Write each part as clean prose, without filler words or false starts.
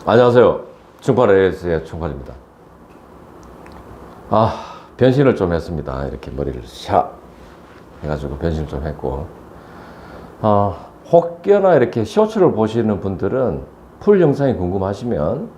안녕하세요. 충팔AS의 충팔입니다. 변신을 좀 했습니다. 이렇게 머리를 샥 해가지고 변신을 좀 했고, 혹여나 이렇게 쇼츠를 보시는 분들은 풀 영상이 궁금하시면,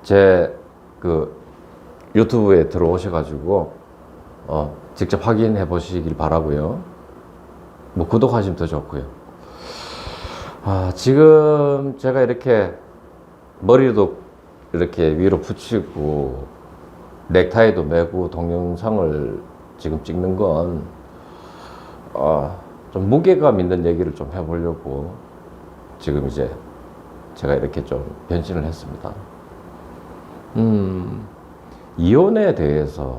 제 유튜브에 들어오셔가지고, 직접 확인해 보시길 바라고요. 뭐 구독하시면 더 좋고요. 지금 제가 이렇게 머리도 이렇게 위로 붙이고 넥타이도 매고 동영상을 지금 찍는 건 좀 무게감 있는 얘기를 좀 해보려고 지금 이제 제가 이렇게 좀 변신을 했습니다. 이혼에 대해서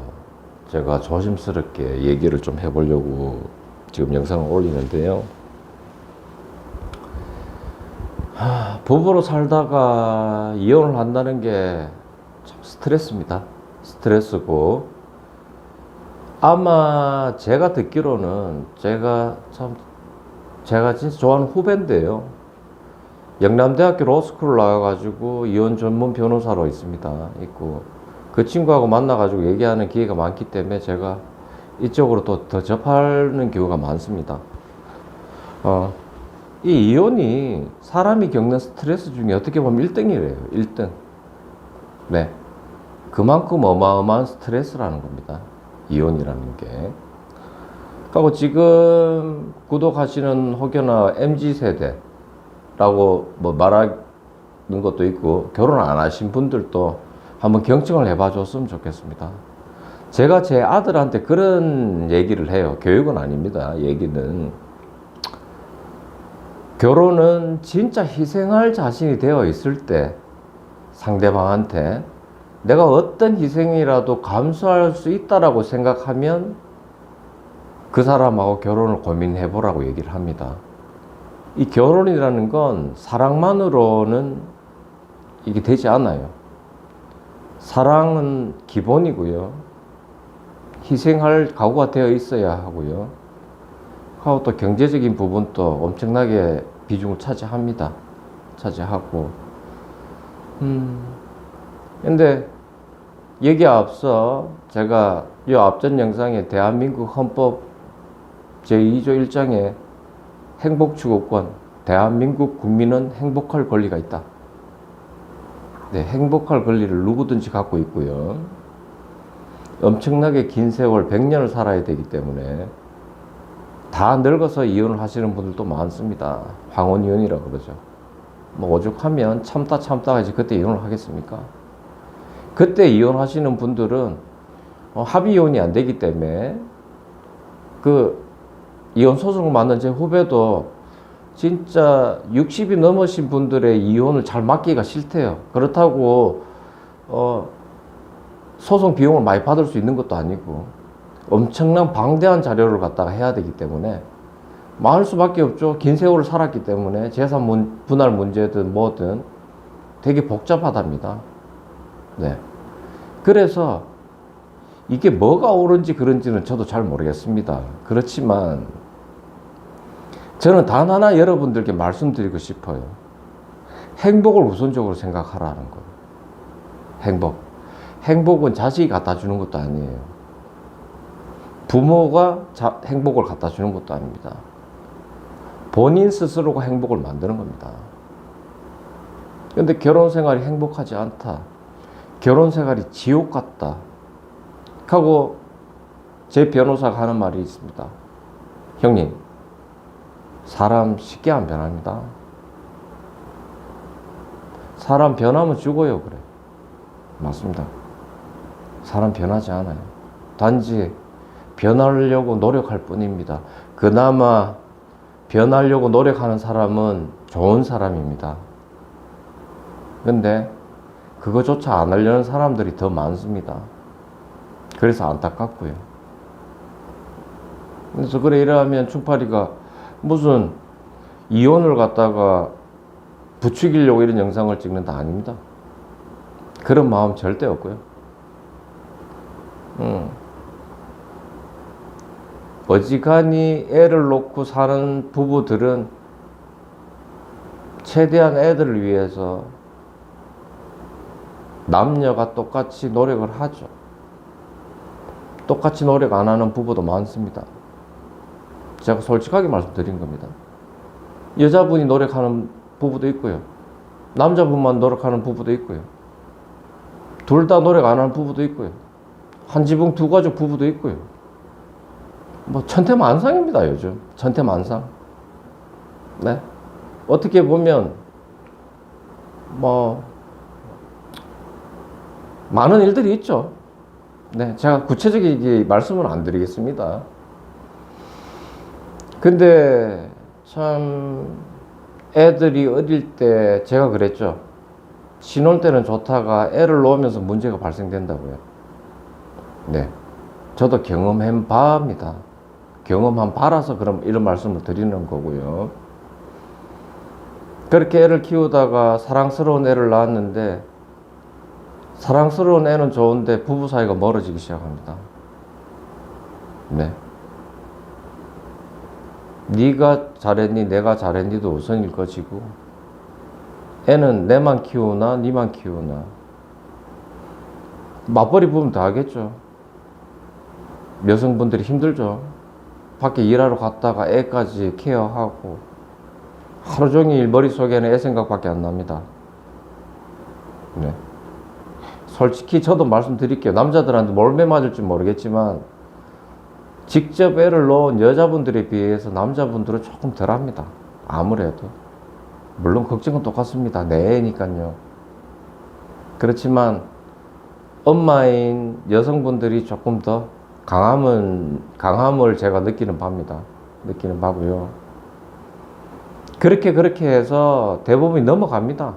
제가 조심스럽게 얘기를 좀 해보려고 지금 영상을 올리는데요. 부부로 살다가 이혼을 한다는 게 참 스트레스입니다. 스트레스고, 아마 제가 듣기로는 제가 진짜 좋아하는 후배인데요. 영남대학교 로스쿨을 나와가지고 이혼 전문 변호사로 있고, 그 친구하고 만나가지고 얘기하는 기회가 많기 때문에 제가 이쪽으로 또 더 접하는 경우가 많습니다. 이 이혼이 사람이 겪는 스트레스 중에 어떻게 보면 1등이래요. 1등. 네. 그만큼 어마어마한 스트레스라는 겁니다. 이혼이라는 게. 그리고 지금 구독하시는 혹여나 MZ세대라고 뭐 말하는 것도 있고, 결혼 안 하신 분들도 한번 경청을 해봐 줬으면 좋겠습니다. 제가 제 아들한테 그런 얘기를 해요. 교육은 아닙니다. 얘기는. 결혼은 진짜 희생할 자신이 되어 있을 때 상대방한테 내가 어떤 희생이라도 감수할 수 있다라고 생각하면 그 사람하고 결혼을 고민해 보라고 얘기를 합니다. 이 결혼이라는 건 사랑만으로는 이게 되지 않아요. 사랑은 기본이고요. 희생할 각오가 되어 있어야 하고요. 하고 또 경제적인 부분도 엄청나게 비중을 차지하고. 근데 여기 앞서 제가 이 앞전 영상에 대한민국 헌법 제2조 1장에 행복추구권, 대한민국 국민은 행복할 권리가 있다. 네, 행복할 권리를 누구든지 갖고 있고요. 엄청나게 긴 세월 100년을 살아야 되기 때문에 다 늙어서 이혼을 하시는 분들도 많습니다. 황혼이혼이라고 그러죠. 뭐 오죽하면 참다가 이제 그때 이혼을 하겠습니까? 그때 이혼하시는 분들은 합의 이혼이 안 되기 때문에 그 이혼 소송을 맡는 제 후배도 진짜 60이 넘으신 분들의 이혼을 잘 맡기가 싫대요. 그렇다고 소송 비용을 많이 받을 수 있는 것도 아니고 엄청난 방대한 자료를 갖다가 해야 되기 때문에 많을 수밖에 없죠. 긴 세월을 살았기 때문에 재산 분할 문제든 뭐든 되게 복잡하답니다. 네. 그래서 이게 뭐가 옳은지 그런지는 저도 잘 모르겠습니다. 그렇지만 저는 단 하나 여러분들께 말씀드리고 싶어요. 행복을 우선적으로 생각하라는 거예요. 행복은 자식이 갖다 주는 것도 아니에요. 부모가 행복을 갖다 주는 것도 아닙니다. 본인 스스로가 행복을 만드는 겁니다. 그런데 결혼 생활이 행복하지 않다. 결혼 생활이 지옥 같다. 하고 제 변호사가 하는 말이 있습니다. 형님, 사람 쉽게 안 변합니다. 사람 변하면 죽어요, 그래. 맞습니다. 사람 변하지 않아요. 단지 변하려고 노력할 뿐입니다. 그나마 변하려고 노력하는 사람은 좋은 사람입니다. 근데 그거조차 안 하려는 사람들이 더 많습니다. 그래서 안타깝고요. 그래서 그래 이러면 충팔이가 무슨 이혼을 갖다가 부추기려고 이런 영상을 찍는다 아닙니다. 그런 마음 절대 없고요. 어지간히 애를 놓고 사는 부부들은 최대한 애들을 위해서 남녀가 똑같이 노력을 하죠. 똑같이 노력 안 하는 부부도 많습니다. 제가 솔직하게 말씀드린 겁니다. 여자분이 노력하는 부부도 있고요. 남자분만 노력하는 부부도 있고요. 둘 다 노력 안 하는 부부도 있고요. 한 지붕 두 가족 부부도 있고요. 뭐 천태만상입니다, 요즘. 천태만상. 네. 어떻게 보면 뭐 많은 일들이 있죠. 네, 제가 구체적인 말씀은 안 드리겠습니다. 근데 참 애들이 어릴 때 제가 그랬죠. 신혼 때는 좋다가 애를 놓으면서 문제가 발생된다고요. 네, 저도 경험한 바입니다. 경험한 바라서 그럼 이런 말씀을 드리는 거고요. 그렇게 애를 키우다가 사랑스러운 애를 낳았는데, 사랑스러운 애는 좋은데 부부 사이가 멀어지기 시작합니다. 네. 네가 잘했니 내가 잘했니도 우선일 것이고, 애는 내만 키우나 니만 키우나 맞벌이 부부면 다 하겠죠. 여성분들이 힘들죠. 밖에 일하러 갔다가 애까지 케어하고 하루 종일 머릿속에는 애 생각밖에 안 납니다. 네. 솔직히 저도 말씀드릴게요. 남자들한테 몰매 맞을지 모르겠지만 직접 애를 놓은 여자분들에 비해서 남자분들은 조금 덜합니다. 아무래도. 물론 걱정은 똑같습니다. 내 애니까요. 그렇지만 엄마인 여성분들이 조금 더 강함을 제가 느끼는 바입니다. 느끼는 바고요. 그렇게 해서 대부분이 넘어갑니다.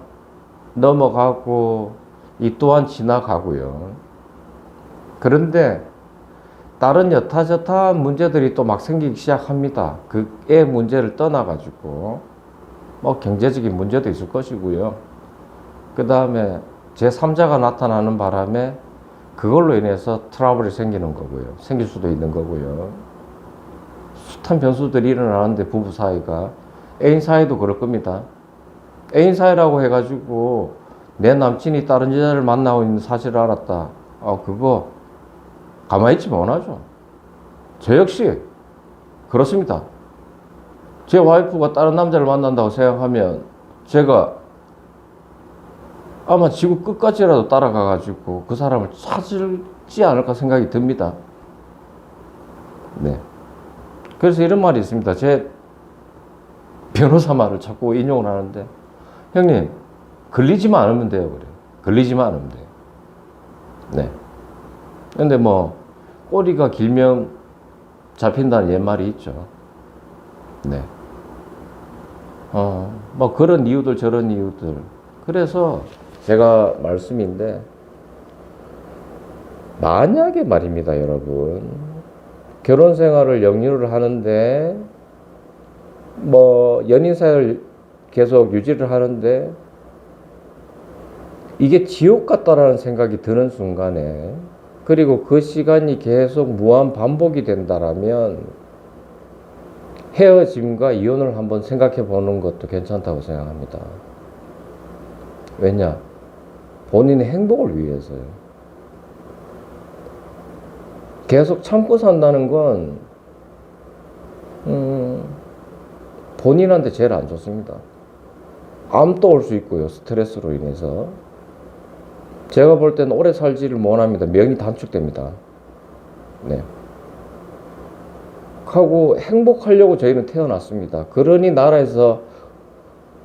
넘어가고 이 또한 지나가고요. 그런데 다른 여타저타한 문제들이 또 막 생기기 시작합니다. 그 애 문제를 떠나가지고 뭐 경제적인 문제도 있을 것이고요. 그 다음에 제3자가 나타나는 바람에 그걸로 인해서 트러블이 생기는 거고요. 생길 수도 있는 거고요. 숱한 변수들이 일어나는데 부부 사이가, 애인 사이도 그럴 겁니다. 애인 사이라고 해가지고 내 남친이 다른 여자를 만나고 있는 사실을 알았다. 그거 가만히 있지 못하죠. 저 역시 그렇습니다. 제 와이프가 다른 남자를 만난다고 생각하면 제가 아마 지구 끝까지라도 따라가가지고 그 사람을 찾지 않을까 생각이 듭니다. 네. 그래서 이런 말이 있습니다. 제 변호사 말을 자꾸 인용을 하는데, 형님, 걸리지만 않으면 돼요. 그래요. 걸리지만 않으면 돼요. 네. 근데 뭐, 꼬리가 길면 잡힌다는 옛말이 있죠. 네. 뭐 그런 이유들, 저런 이유들. 그래서 제가 말씀인데, 만약에 말입니다, 여러분. 결혼 생활을 영유를 하는데, 뭐, 연인 사이를 계속 유지를 하는데, 이게 지옥 같다라는 생각이 드는 순간에, 그리고 그 시간이 계속 무한 반복이 된다라면, 헤어짐과 이혼을 한번 생각해 보는 것도 괜찮다고 생각합니다. 왜냐? 본인의 행복을 위해서요. 계속 참고 산다는 건 본인한테 제일 안 좋습니다. 암도 올 수 있고요. 스트레스로 인해서. 제가 볼 때는 오래 살지를 못합니다. 명이 단축됩니다. 네. 하고 행복하려고 저희는 태어났습니다. 그러니 나라에서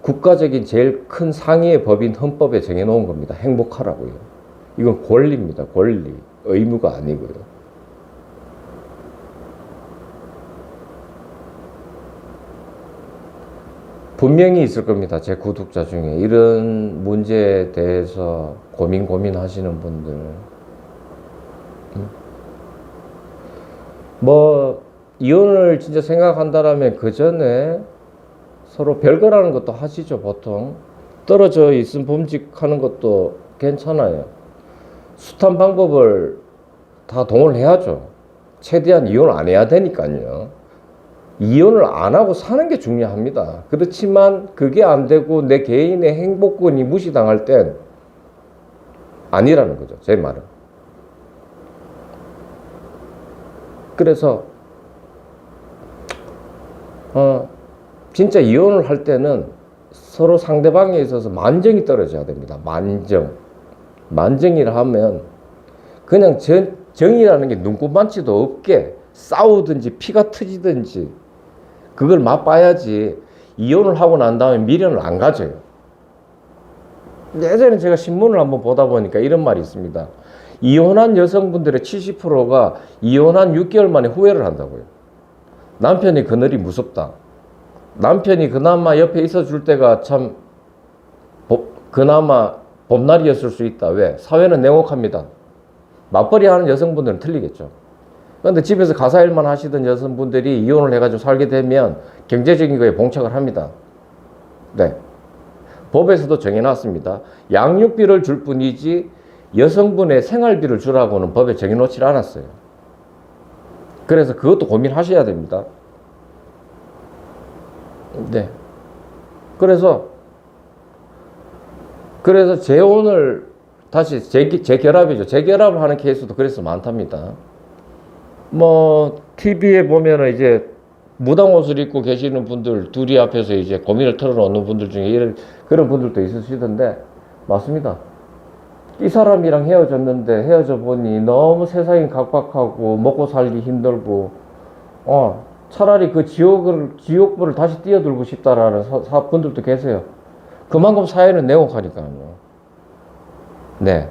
국가적인 제일 큰 상위의 법인 헌법에 정해놓은 겁니다. 행복하라고요. 이건 권리입니다. 권리. 의무가 아니고요. 분명히 있을 겁니다. 제 구독자 중에 이런 문제에 대해서 고민하시는 분들. 뭐 이혼을 진짜 생각한다라면 그 전에 서로 별거라는 것도 하시죠. 보통 떨어져 있음 범직하는 것도 괜찮아요. 숱한 방법을 다 동원해야죠. 최대한 이혼을 안 해야 되니까요. 이혼을 안 하고 사는 게 중요합니다. 그렇지만 그게 안 되고 내 개인의 행복권이 무시당할 땐 아니라는 거죠. 제 말은. 그래서 진짜 이혼을 할 때는 서로 상대방에 있어서 만정이 떨어져야 됩니다. 만정이라 하면 그냥 정이라는 게 눈꼽만치도 없게 싸우든지 피가 터지든지 그걸 맛봐야지 이혼을 하고 난 다음에 미련을 안 가져요. 예전에 제가 신문을 한번 보다 보니까 이런 말이 있습니다. 이혼한 여성분들의 70%가 이혼한 6개월 만에 후회를 한다고요. 남편이 그늘이 무섭다. 남편이 그나마 옆에 있어줄 때가 참 그나마 봄날이었을 수 있다. 왜? 사회는 냉혹합니다. 맞벌이 하는 여성분들은 틀리겠죠. 그런데 집에서 가사일만 하시던 여성분들이 이혼을 해가지고 살게 되면 경제적인 거에 봉착을 합니다. 네. 법에서도 정해놨습니다. 양육비를 줄 뿐이지 여성분의 생활비를 주라고는 법에 정해놓지 않았어요. 그래서 그것도 고민하셔야 됩니다. 네. 그래서 재혼을 다시 재결합이죠. 재결합을 하는 케이스도 그래서 많답니다. TV에 보면은 이제 무당 옷을 입고 계시는 분들, 둘이 앞에서 이제 고민을 털어놓는 분들 중에 그런 분들도 있으시던데, 맞습니다. 이 사람이랑 헤어졌는데, 헤어져 보니 너무 세상이 각박하고, 먹고 살기 힘들고, 차라리 그 지옥불을 다시 뛰어들고 싶다라는 분들도 계세요. 그만큼 사회는 냉혹하니까요. 네,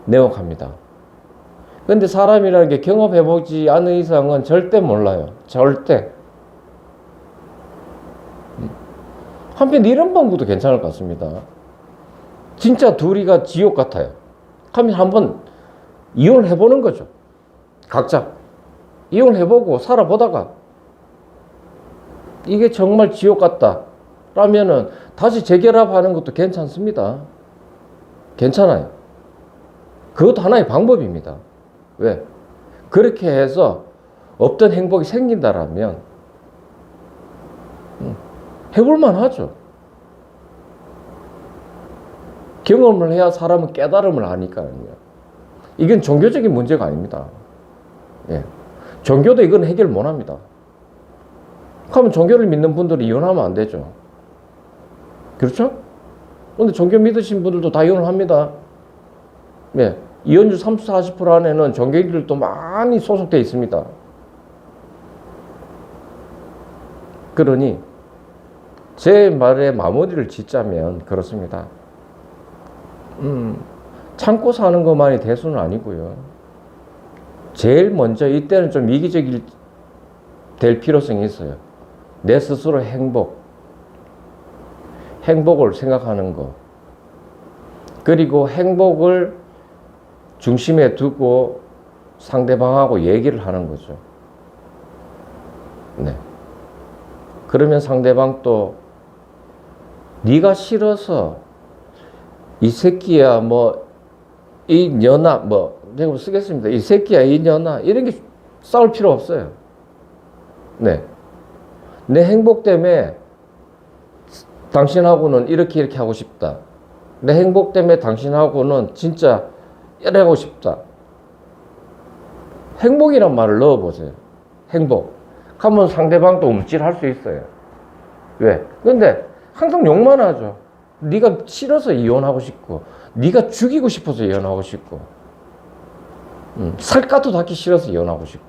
냉혹합니다. 근데 사람이라는 게 경험해보지 않은 이상은 절대 몰라요. 절대. 한편 이런 방법도 괜찮을 것 같습니다. 진짜 둘이가 지옥 같아요. 하면 한번 이혼을 해보는 거죠. 각자. 이혼을 해보고 살아보다가 이게 정말 지옥 같다 라면은 다시 재결합하는 것도 괜찮습니다. 괜찮아요. 그것도 하나의 방법입니다. 왜? 그렇게 해서 없던 행복이 생긴다라면 해볼만 하죠. 경험을 해야 사람은 깨달음을 하니까요. 이건 종교적인 문제가 아닙니다. 예. 종교도 이건 해결 못 합니다. 그러면 종교를 믿는 분들은 이혼하면 안 되죠. 그렇죠? 근데 종교 믿으신 분들도 다 이혼을 합니다. 예. 이혼율 30, 40% 안에는 종교인들도 많이 소속되어 있습니다. 그러니 제 말에 마무리를 짓자면 그렇습니다. 참고 사는 것만이 대수는 아니고요. 제일 먼저 이때는 좀 이기적일 될 필요성이 있어요. 내 스스로 행복을 생각하는 것. 그리고 행복을 중심에 두고 상대방하고 얘기를 하는 거죠. 네. 그러면 상대방도 네가 싫어서 이 새끼야 이 년아 내가 쓰겠습니다. 이 새끼야 이 년아 이런 게 싸울 필요 없어요. 네. 내 행복 때문에 당신하고는 이렇게 하고 싶다. 내 행복 때문에 당신하고는 진짜 이러고 싶다. 행복이란 말을 넣어보세요. 행복. 하면 상대방도 움찔할 수 있어요. 왜? 근데 항상 욕만 하죠. 네가 싫어서 이혼하고 싶고, 네가 죽이고 싶어서 이혼하고 싶고, 살갗도 닿기 싫어서 이혼하고 싶고.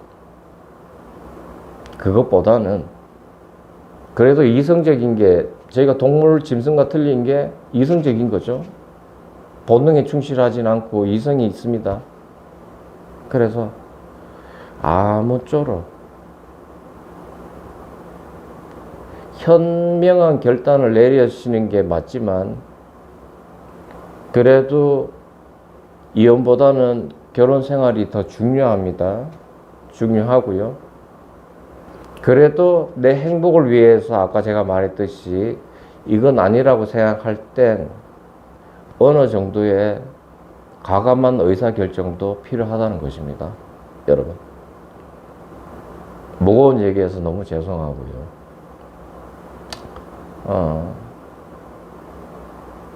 그것보다는 그래도 이성적인 게, 저희가 동물, 짐승과 틀린 게 이성적인 거죠. 본능에 충실하진 않고 이성이 있습니다. 그래서 아무쪼록 현명한 결단을 내리시는 게 맞지만, 그래도 이혼보다는 결혼 생활이 더 중요합니다. 중요하고요. 그래도 내 행복을 위해서 아까 제가 말했듯이 이건 아니라고 생각할 땐 어느 정도의 과감한 의사결정도 필요하다는 것입니다. 여러분. 무거운 얘기해서 너무 죄송하고요.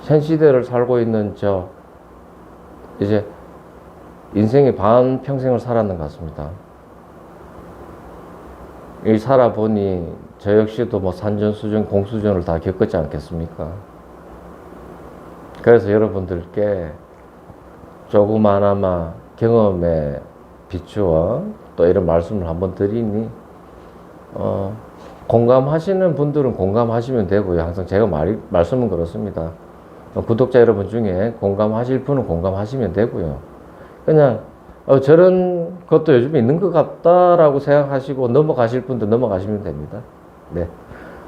현 시대를 살고 있는 이제 인생의 반 평생을 살았는 것 같습니다. 이 살아보니 저 역시도 뭐 산전수전, 공수전을 다 겪었지 않겠습니까? 그래서 여러분들께 조그마나마 경험에 비추어 또 이런 말씀을 한번 드리니, 공감하시는 분들은 공감하시면 되고요. 항상 제가 말씀은 그렇습니다. 구독자 여러분 중에 공감하실 분은 공감하시면 되고요. 그냥 저런 것도 요즘에 있는 것 같다라고 생각하시고 넘어가실 분도 넘어가시면 됩니다. 네.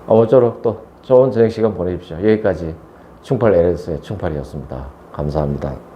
아무쪼록 또 좋은 저녁 시간 보내십시오. 여기까지 충팔 LS의 충팔이었습니다. 감사합니다.